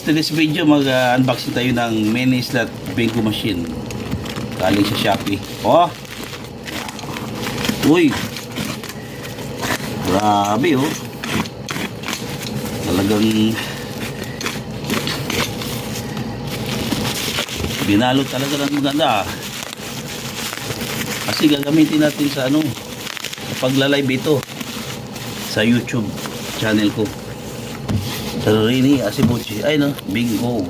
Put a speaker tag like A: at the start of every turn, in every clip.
A: today's video, mag-unboxing tayo ng mini slot bingo machine. Galing sa Shopee. Oh! Uy! Grabe oh! Talagang binalot talaga ng maganda. Kasi gagamitin natin sa pagla-live ito sa YouTube channel ko. Rini Asibuchi. Ay no, bingo.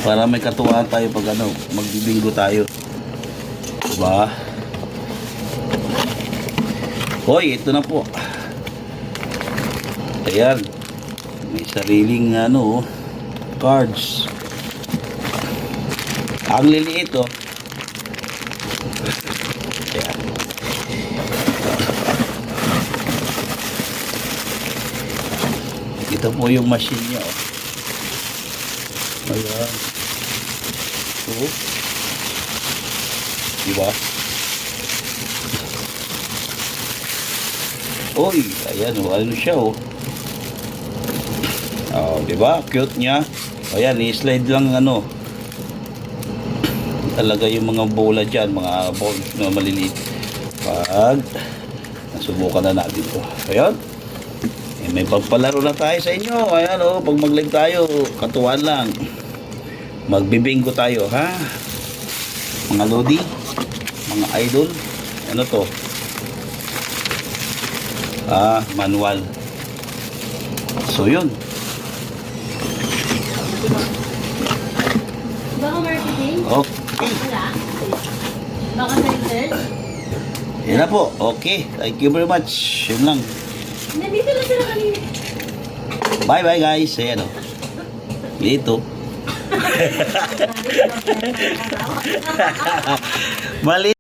A: Para may katuwaan tayo pag magbibingo tayo. Diba? Hoy, ito na po. Ayan. May sariling cards. Ang liliit oh. Ayan. Ito po yung machine niya oh. Ayan. So, diba? Oy, ayan oh, ano siya oh. Oh, diba? Cute niya. Ayan, i-slide lang talaga yung mga bola dyan, mga balls na maliliit. Pag nasubukan na natin to. Ayan. May pagpalaro na tayo sa inyo. Ayan oh, pag mag-live tayo, katuwaan lang. Magbibingo tayo, ha? Mga lodi, mga idol. Ano to? Manual. So yun.
B: Baka marketing?
A: Okay.
B: Wala. Baka center?
A: Yan na po. Okay. Thank you very much. Yun lang.
B: Nandito lang sila kanina.
A: Bye bye guys. Ayan o. Dito. Mali.